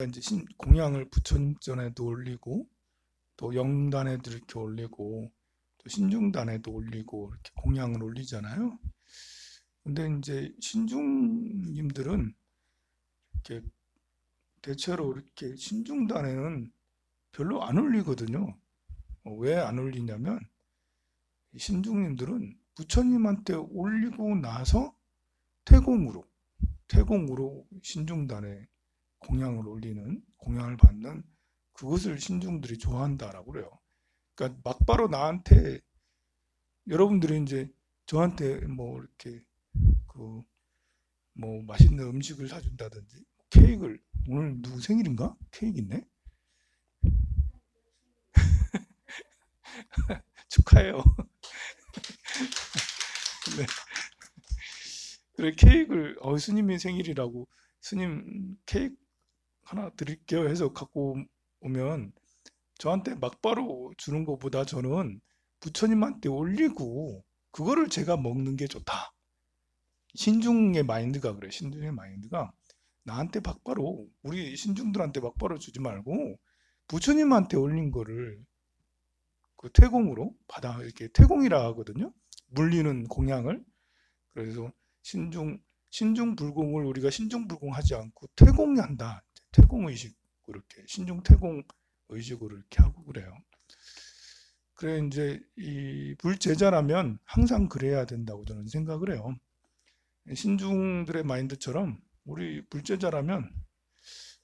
이제 공양을 부처님 전에도 올리고 또 영단에도 이렇게 올리고 또 신중단에도 올리고 이렇게 공양을 올리잖아요. 근데 이제 신중님들은 이렇게 대체로 이렇게 신중단에는 별로 안 올리거든요. 왜 안 올리냐면 신중님들은 부처님한테 올리고 나서 태공으로 신중단에 공양을 올리는, 공양을 받는 그것을 신중들이 좋아한다라고 그래요. 그러니까 막바로 나한테, 여러분들이 이제 저한테 뭐 이렇게 그 뭐 맛있는 음식을 사준다든지 케이크를, 오늘 누구 생일인가? 케이크 있네? 축하해요. 네. 그래, 케이크를 스님의 생일이라고 스님 케이크 하나 드릴게요 해서 갖고 오면 저한테 막바로 주는 것보다 저는 부처님한테 올리고 그거를 제가 먹는 게 좋다. 신중의 마인드가 그래. 신중의 마인드가 나한테 막바로, 우리 신중들한테 막바로 주지 말고 부처님한테 올린 거를 그 태공으로 받아, 이렇게 태공이라 하거든요. 물리는 공양을. 그래서 신중불공을 우리가 신중불공하지 않고 태공한다. 태공의식, 그렇게 신중태공 의식으로 이렇게 하고 그래요. 그래, 이제 이 불제자라면 항상 그래야 된다고 저는 생각을 해요. 신중들의 마인드처럼 우리 불제자라면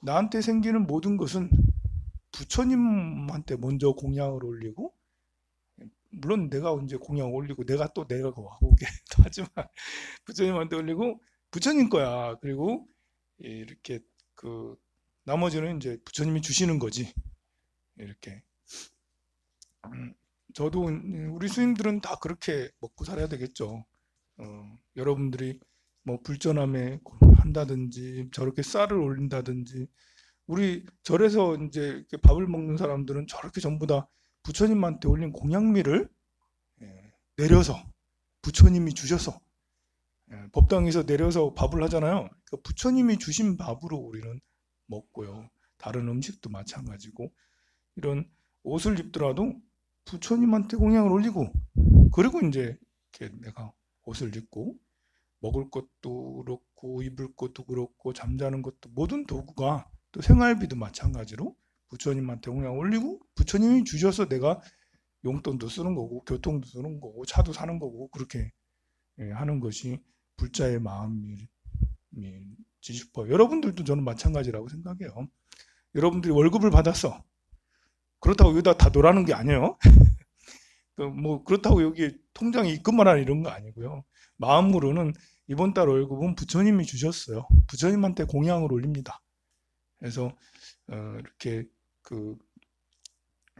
나한테 생기는 모든 것은 부처님한테 먼저 공양을 올리고, 물론 내가 이제 공양 올리고 내가 오게 하지만 부처님한테 올리고 부처님 거야. 그리고 이렇게 그 나머지는 이제 부처님이 주시는 거지. 이렇게. 저도 우리 스님들은 다 그렇게 먹고 살아야 되겠죠. 여러분들이 뭐 불전함에 한다든지 저렇게 쌀을 올린다든지, 우리 절에서 이제 이렇게 밥을 먹는 사람들은 저렇게 전부 다 부처님한테 올린 공양미를 내려서, 부처님이 주셔서 법당에서 내려서 밥을 하잖아요. 그러니까 부처님이 주신 밥으로 우리는 먹고요. 다른 음식도 마찬가지고, 이런 옷을 입더라도 부처님한테 공양을 올리고, 그리고 이제 이렇게 내가 옷을 입고, 먹을 것도 그렇고 입을 것도 그렇고 잠자는 것도, 모든 도구가, 또 생활비도 마찬가지로 부처님한테 공양 올리고 부처님이 주셔서 내가 용돈도 쓰는 거고 교통도 쓰는 거고 차도 사는 거고, 그렇게 하는 것이 불자의 마음이 지식법. 여러분들도 저는 마찬가지라고 생각해요. 여러분들이 월급을 받았어. 그렇다고 여기다 다 놓으라는 게 아니에요. 뭐 그렇다고 여기 통장에 입금만 하는 이런 거 아니고요. 마음으로는 이번 달 월급은 부처님이 주셨어요. 부처님한테 공양을 올립니다. 그래서 이렇게 그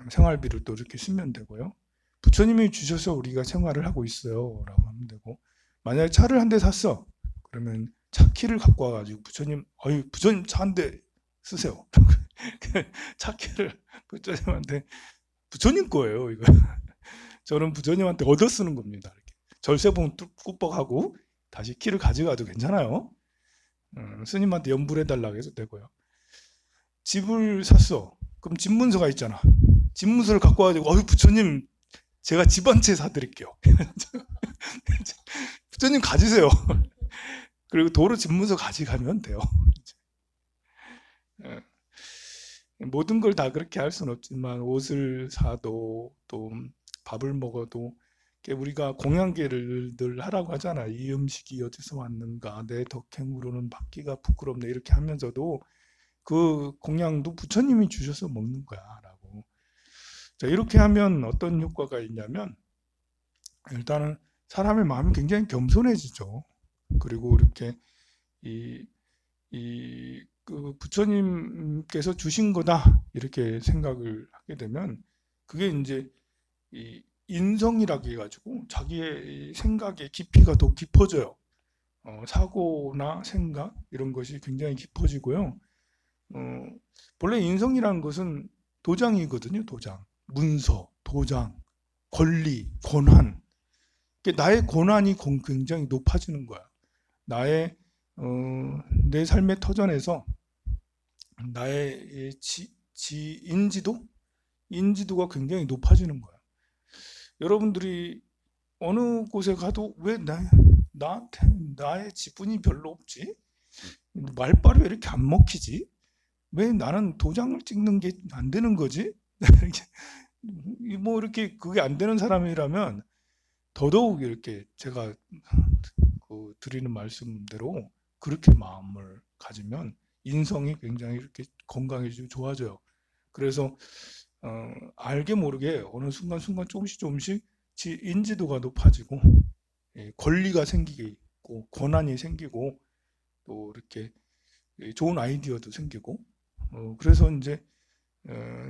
생활비를 또 이렇게 쓰면 되고요. 부처님이 주셔서 우리가 생활을 하고 있어요 라고 하면 되고, 만약에 차를 한 대 샀어. 그러면 차 키를 갖고 와가지고 부처님 차 한 대 쓰세요. 차 키를 부처님한테, 부처님 거예요 이거. 저는 부처님한테 얻어 쓰는 겁니다. 이렇게 절세봉 꾹뻑하고 다시 키를 가져가도 괜찮아요. 스님한테 연불해 달라고 해도 되고요. 집을 샀어. 그럼 집문서가 있잖아. 집문서를 갖고 와가지고 부처님 제가 집 한 채 사드릴게요. 부처님 가지세요. 그리고 도로 집문서 가져가면 돼요. 모든 걸 다 그렇게 할 수는 없지만 옷을 사도 또 밥을 먹어도 우리가 공양계를 늘 하라고 하잖아. 이 음식이 어디서 왔는가, 내 덕행으로는 받기가 부끄럽네, 이렇게 하면서도 그 공양도 부처님이 주셔서 먹는 거야 라고. 자, 이렇게 하면 어떤 효과가 있냐면, 일단은 사람의 마음이 굉장히 겸손해지죠. 그리고 이렇게 그 부처님께서 주신 거다 이렇게 생각을 하게 되면, 그게 이제 이 인성이라고 해가지고 자기의 생각의 깊이가 더 깊어져요. 사고나 생각 이런 것이 굉장히 깊어지고요. 본래 인성이라는 것은 도장이거든요. 도장, 문서, 도장, 권리, 권한. 나의 권한이 굉장히 높아지는 거야. 나의 내 삶의 터전에서 나의 인지도가 굉장히 높아지는 거야. 여러분들이 어느 곳에 가도 왜 나한테 나의 지분이 별로 없지? 말빨이 왜 이렇게 안 먹히지? 왜 나는 도장을 찍는 게 안 되는 거지? 뭐 이렇게 그게 안 되는 사람이라면 더더욱 이렇게 제가 드리는 말씀대로 그렇게 마음을 가지면 인성이 굉장히 이렇게 건강해지고 좋아져요. 그래서 알게 모르게 어느 순간 조금씩 인지도가 높아지고 권리가 생기고 권한이 생기고 또 이렇게 좋은 아이디어도 생기고 그래서 이제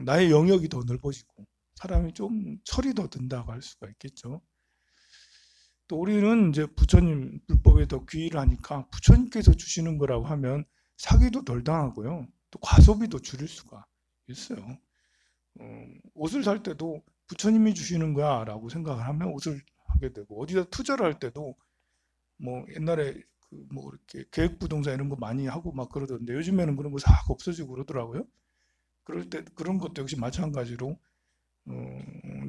나의 영역이 더 넓어지고 사람이 좀 철이 더 든다고 할 수가 있겠죠. 또 우리는 이제 부처님 불법에 더 귀의를 하니까 부처님께서 주시는 거라고 하면 사기도 덜 당하고요. 또 과소비도 줄일 수가 있어요. 옷을 살 때도 부처님이 주시는 거야 라고 생각을 하면 옷을 하게 되고 어디다 투자를 할 때도 뭐 옛날에 뭐 이렇게 계획부동산 이런 거 많이 하고 막 그러던데 요즘에는 그런 거 싹 없어지고 그러더라고요. 그럴 때 그런 것도 역시 마찬가지로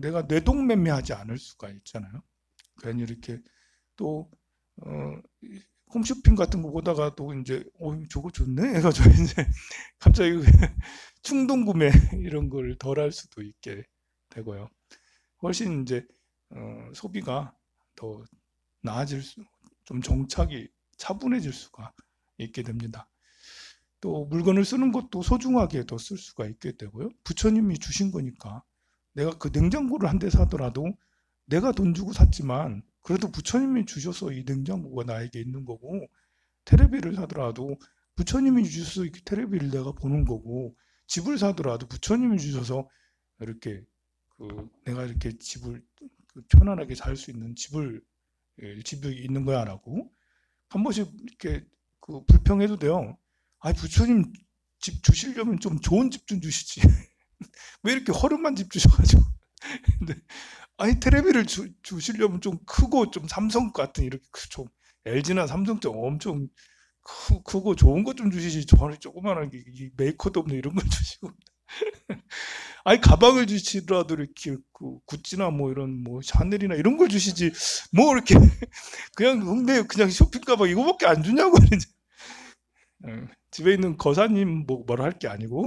내가 뇌동매매하지 않을 수가 있잖아요. 괜히 이렇게 또 홈쇼핑 같은 거 보다가 또 이제 저거 좋네 해가지고 이제 갑자기 충동 구매 이런 걸 덜 할 수도 있게 되고요. 훨씬 이제 소비가 더 나아질 좀 정착이 차분해질 수가 있게 됩니다. 또 물건을 쓰는 것도 소중하게 더 쓸 수가 있게 되고요. 부처님이 주신 거니까 내가 그 냉장고를 한 대 사더라도 내가 돈 주고 샀지만 그래도 부처님이 주셔서 이 냉장고가 나에게 있는 거고 테레비를 사더라도 부처님이 주셔서 테레비를 내가 보는 거고 집을 사더라도 부처님이 주셔서 이렇게 내가 이렇게 집을 편안하게 살 수 있는 집이 있는 거야라고 한 번씩 이렇게 불평해도 돼요. 아 부처님 집 주시려면 좀 좋은 집 좀 주시지. 왜 이렇게 허름한 집 주셔가지고. 근데 아니 테레비를 주시려면 좀 크고 좀 삼성 같은 이렇게 좀 LG나 삼성처럼 엄청 크고 좋은 것 좀 주시지. 저는 조그마한 메이커도 없는 이런 걸 주시고. 아니 가방을 주시더라도 이렇게 구찌나 뭐 이런 뭐 샤넬이나 이런 걸 주시지. 뭐 이렇게 그냥 동네 그냥 쇼핑 가방 이거밖에 안 주냐고. 이제 집에 있는 거사님 뭐라 할 게 아니고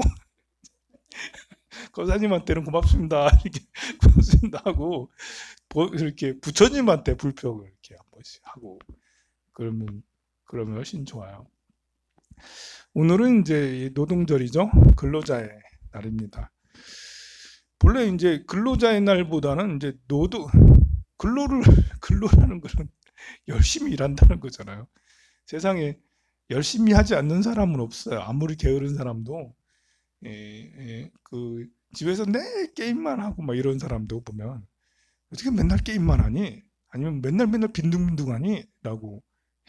거사님한테는 고맙습니다 이렇게 고맙습니다 하고 이렇게 부처님한테 불평을 이렇게 한 번씩 하고 그러면 훨씬 좋아요. 오늘은 이제 노동절이죠. 근로자의 날입니다. 본래 이제 근로자의 날보다는 이제 근로라는 것은 열심히 일한다는 거잖아요. 세상에 열심히 하지 않는 사람은 없어요. 아무리 게으른 사람도 그 집에서 내 게임만 하고 막 이런 사람도 보면 어떻게 맨날 게임만 하니? 아니면 맨날 빈둥빈둥하니? 라고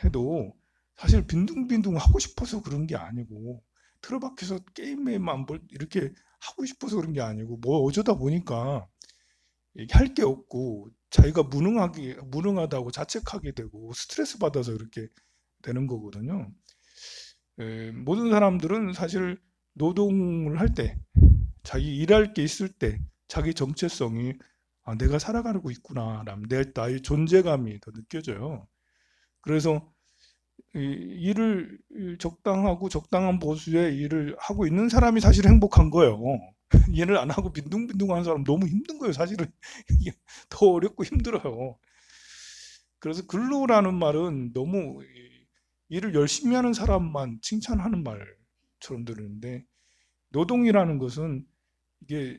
해도 사실 빈둥빈둥 하고 싶어서 그런 게 아니고 틀어박혀서 게임에만 이렇게 하고 싶어서 그런 게 아니고 뭐 어쩌다 보니까 할 게 없고 자기가 무능하다고 자책하게 되고 스트레스 받아서 이렇게 되는 거거든요. 모든 사람들은 사실 노동을 할 때 자기 일할 게 있을 때 자기 정체성이 내가 살아가고 있구나 나의 존재감이 더 느껴져요. 그래서 일을 적당하고 적당한 보수의 일을 하고 있는 사람이 사실 행복한 거예요. 일을 안 하고 빈둥빈둥하는 사람 너무 힘든 거예요. 사실은 이게 더 어렵고 힘들어요. 그래서 근로라는 말은 너무 일을 열심히 하는 사람만 칭찬하는 말처럼 들리는데 노동이라는 것은 이게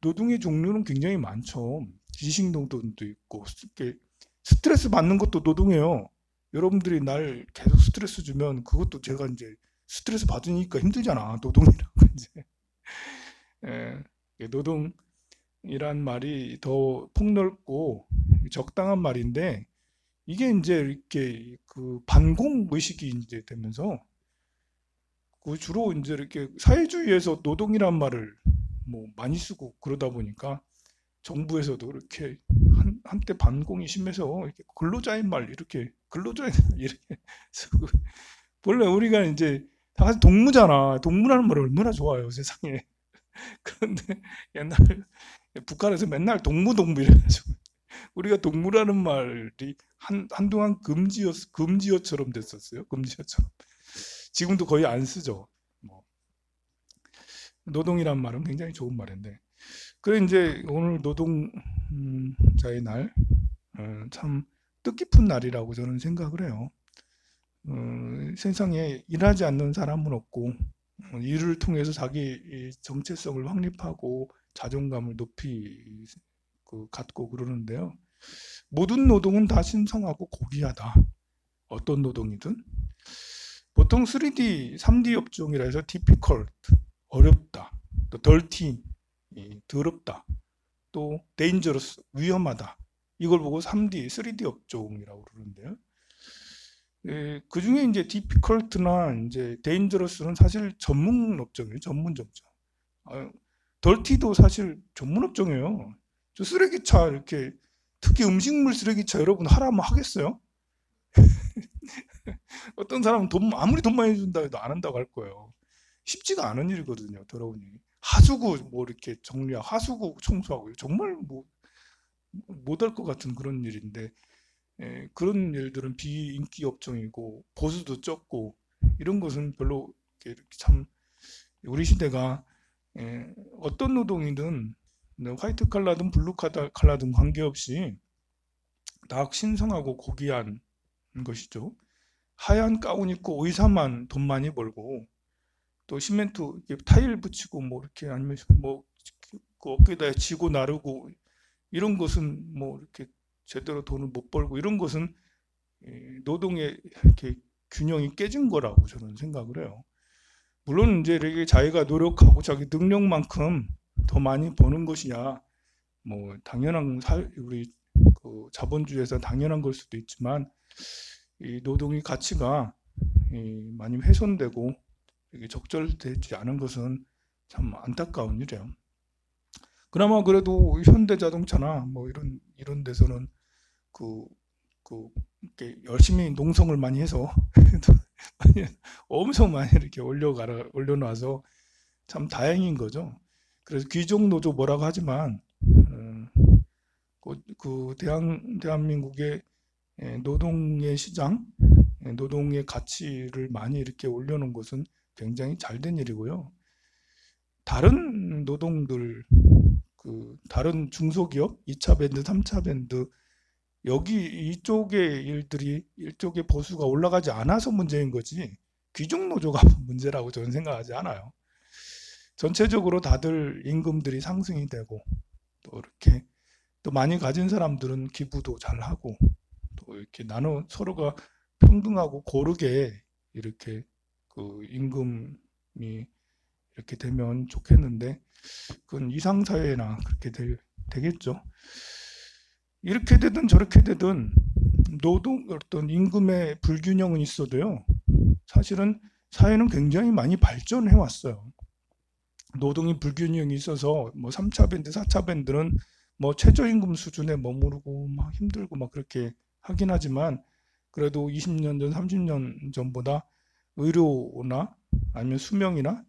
노동의 종류는 굉장히 많죠. 지식노동도 있고 스트레스 받는 것도 노동이에요. 여러분들이 날 계속 스트레스 주면 그것도 제가 이제 스트레스 받으니까 힘들잖아. 노동이라고 이제. 노동이란 말이 더 폭넓고 적당한 말인데 이게 이제 이렇게 반공 의식이 이제 되면서 주로 이제 이렇게 사회주의에서 노동이란 말을 뭐 많이 쓰고 그러다 보니까 정부에서도 이렇게 한때 반공이 심해서 이렇게 근로자의 말 이렇게 쓰고 원래 우리가 이제 다 같이 동무잖아. 동무라는 말 얼마나 좋아요, 세상에. 그런데 옛날 북한에서 맨날 동무 이래가지고 우리가 동무라는 말이 한동안 금지어처럼 됐었어요. 금지어처럼. 지금도 거의 안 쓰죠. 뭐, 노동이란 말은 굉장히 좋은 말인데. 그래, 이제 오늘 노동자의 날, 참 뜻깊은 날이라고 저는 생각을 해요. 세상에 일하지 않는 사람은 없고, 일을 통해서 자기 정체성을 확립하고 자존감을 높이 갖고 그러는데요. 모든 노동은 다 신성하고 고귀하다. 어떤 노동이든. 보통 3D, 3D 업종이라 해서 difficult, 어렵다. 또 dirty, 더럽다. 또 dangerous, 위험하다. 이걸 보고 3D, 3D 업종이라고 그러는데요. 그 중에 이제 difficult나 이제 dangerous는 사실 전문 업종이에요. 전문 업종. dirty도 사실 전문 업종이에요. 저 쓰레기차 이렇게 특히 음식물 쓰레기차 여러분 하라면 하겠어요? 어떤 사람은 아무리 돈 많이 준다 해도 안 한다고 할 거예요. 쉽지가 않은 일이거든요. 더러운 일. 하수구 뭐 이렇게 정리하고 하수구 청소하고 정말 뭐 못할 것 같은 그런 일인데 그런 일들은 비인기 업종이고 보수도 적고 이런 것은 별로 이렇게 참 우리 시대가 어떤 노동이든 화이트 칼라든 블루 칼라든 관계없이 다 신성하고 고귀한 것이죠. 하얀 가운 입고 의사만 돈 많이 벌고 또 시멘트 타일 붙이고 뭐 이렇게 아니면 뭐 그 어깨에다 지고 나르고 이런 것은 뭐 이렇게 제대로 돈을 못 벌고 이런 것은 노동의 이렇게 균형이 깨진 거라고 저는 생각을 해요. 물론 이제 이렇게 자기가 노력하고 자기 능력만큼 더 많이 버는 것이냐, 뭐 당연한 우리 그 자본주의에서 당연한 걸 수도 있지만 이 노동의 가치가 많이 훼손되고 적절되지 않은 것은 참 안타까운 일이에요. 그나마 그래도 현대자동차나 뭐 이런 데서는 이렇게 열심히 농성을 많이 해서 엄청 많이 이렇게 올려놔서 참 다행인 거죠. 그래서 귀족 노조 뭐라고 하지만 대한민국의 노동의 시장, 노동의 가치를 많이 이렇게 올려놓은 것은 굉장히 잘된 일이고요. 다른 노동들, 다른 중소기업, 2차 밴드, 3차 밴드, 이쪽의 일쪽의 보수가 올라가지 않아서 문제인 거지, 귀족 노조가 문제라고 저는 생각하지 않아요. 전체적으로 다들 임금들이 상승이 되고, 또 이렇게, 또 많이 가진 사람들은 기부도 잘 하고, 또 이렇게 서로가 평등하고 고르게 이렇게 임금이 이렇게 되면 좋겠는데, 그건 이상사회나 그렇게 되겠죠. 이렇게 되든 저렇게 되든 어떤 임금의 불균형은 있어도요, 사실은 사회는 굉장히 많이 발전해 왔어요. 노동의 불균형이 있어서 뭐 3차 밴드, 4차 밴드는 뭐 최저임금 수준에 머무르고 막 힘들고 막 그렇게 하긴 하지만 그래도 20년 전, 30년 전보다 의료나 아니면 수명이나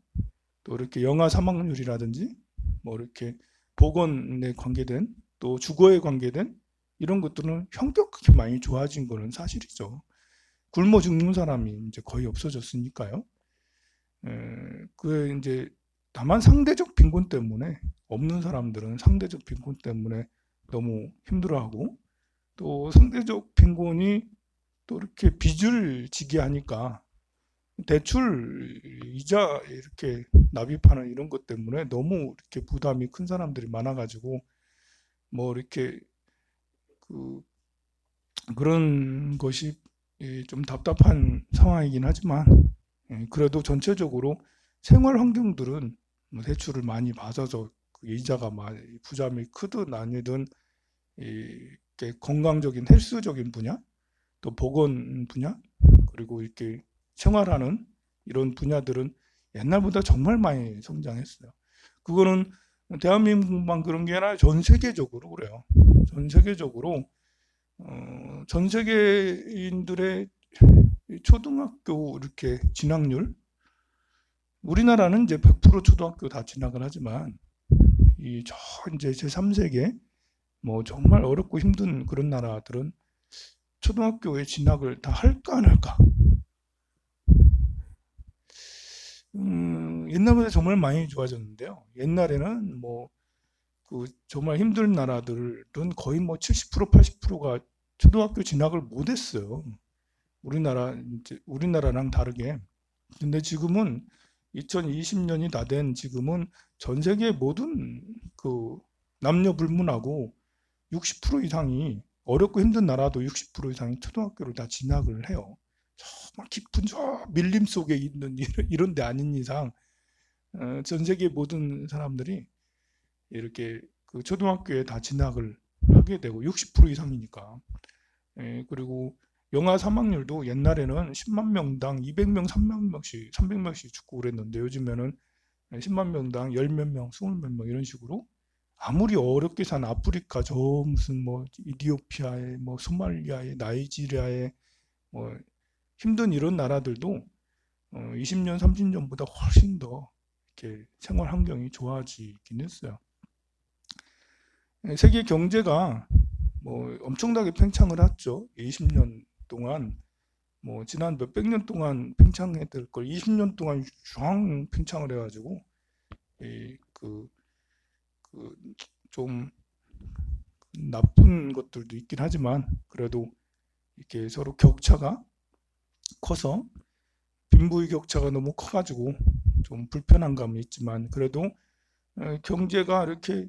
또 이렇게 영아 사망률이라든지 뭐 이렇게 보건에 관계된 또 주거에 관계된 이런 것들은 현격하게 많이 좋아진 거는 사실이죠. 굶어 죽는 사람이 이제 거의 없어졌으니까요. 그 이제 다만 상대적 빈곤 때문에 없는 사람들은 상대적 빈곤 때문에 너무 힘들어하고 또 상대적 빈곤이 또 이렇게 빚을 지게 하니까 대출 이자 이렇게 납입하는 이런 것 때문에 너무 이렇게 부담이 큰 사람들이 많아가지고 뭐 이렇게 그런 것이 좀 답답한 상황이긴 하지만 그래도 전체적으로 생활 환경들은 뭐 대출을 많이 받아서 이자가 부담이 크든 아니든 이렇게 건강적인 헬스적인 분야 또 보건 분야 그리고 이렇게 생활하는 이런 분야들은 옛날보다 정말 많이 성장했어요. 그거는 대한민국만 그런 게 아니라 전 세계적으로 그래요. 전 세계적으로 전 세계인들의 초등학교 이렇게 진학률 우리나라는 이제 100% 초등학교 다 진학을 하지만 이제 제3세계 뭐 정말 어렵고 힘든 그런 나라들은 초등학교에 진학을 다 할까 안 할까? 옛날보다 정말 많이 좋아졌는데요. 옛날에는 뭐 그 정말 힘든 나라들은 거의 뭐 70% 80%가 초등학교 진학을 못했어요. 우리나라랑 다르게. 근데 지금은 2020년이 다 된 지금은 전 세계 모든 그 남녀 불문하고 60% 이상이 어렵고 힘든 나라도 60% 이상이 초등학교를 다 진학을 해요. 정말 깊은 저 밀림 속에 있는 이런 데 아닌 이상 전 세계 모든 사람들이 이렇게 그 초등학교에 다 진학을 하게 되고 60% 이상이니까. 그리고 영아 사망률도 옛날에는 10만 명당 200명, 300명씩 죽고 그랬는데 요즘에는 10만 명당 10몇 명, 20몇 명 이런 식으로 아무리 어렵게 산 아프리카 저 무슨 뭐 이디오피아에 뭐 소말리아에 나이지리아에 뭐 힘든 이런 나라들도 20년, 30년보다 훨씬 더 이렇게 생활 환경이 좋아지긴 했어요. 세계 경제가 뭐 엄청나게 팽창을 했죠. 20년 동안 뭐 지난 몇백 년 동안 팽창해 될 걸 20년 동안 쫙 팽창을 해가지고 좀 나쁜 것들도 있긴 하지만 그래도 이렇게 서로 격차가 커서 빈부의 격차가 너무 커가지고 좀 불편한 감이 있지만 그래도 경제가 이렇게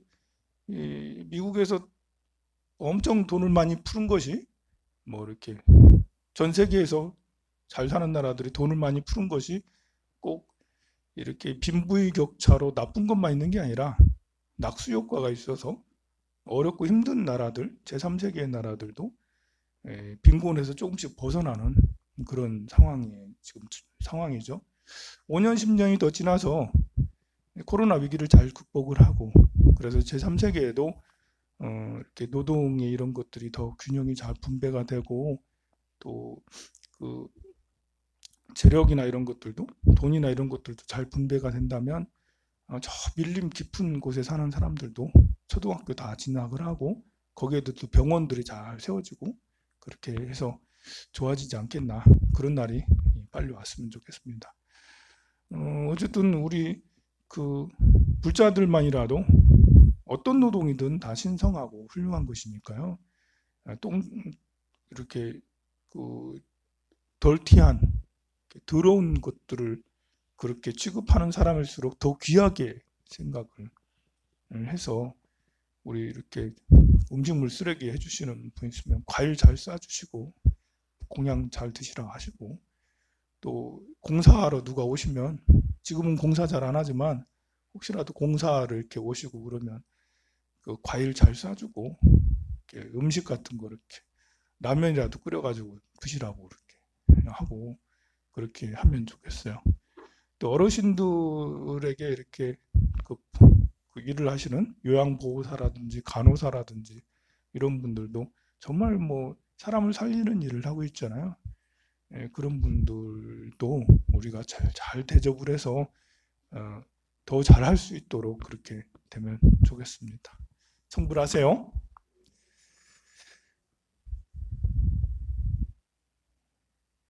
미국에서 엄청 돈을 많이 푸는 것이 뭐 이렇게 전 세계에서 잘 사는 나라들이 돈을 많이 푸는 것이 꼭 이렇게 빈부의 격차로 나쁜 것만 있는 게 아니라 낙수 효과가 있어서 어렵고 힘든 나라들, 제3세계의 나라들도 빈곤에서 조금씩 벗어나는 그런 상황이죠. 5년, 10년이 더 지나서 코로나 위기를 잘 극복을 하고 그래서 제3세계에도 이렇게 노동의 이런 것들이 더 균형이 잘 분배가 되고 또 그 재력이나 이런 것들도 돈이나 이런 것들도 잘 분배가 된다면 저 밀림 깊은 곳에 사는 사람들도 초등학교 다 진학을 하고 거기에도 또 병원들이 잘 세워지고 그렇게 해서 좋아지지 않겠나 그런 날이 빨리 왔으면 좋겠습니다. 어쨌든 우리 그 불자들만이라도 어떤 노동이든 다 신성하고 훌륭한 것이니까요. 이렇게 그 덜티한 더러운 것들을 그렇게 취급하는 사람일수록 더 귀하게 생각을 해서 우리 이렇게 음식물 쓰레기 해주시는 분 있으면 과일 잘 싸주시고 공양 잘 드시라고 하시고 또 공사하러 누가 오시면 지금은 공사 잘 안 하지만 혹시라도 공사를 이렇게 오시고 그러면 그 과일 잘 싸주고 이렇게 음식 같은 거 이렇게 라면이라도 끓여가지고 드시라고 이렇게 하고 그렇게 하면 좋겠어요. 또 어르신들에게 이렇게 그 일을 하시는 요양보호사라든지 간호사라든지 이런 분들도 정말 뭐 사람을 살리는 일을 하고 있잖아요. 그런 분들도 우리가 잘 대접을 해서 더 잘할 수 있도록 그렇게 되면 좋겠습니다. 청불하세요.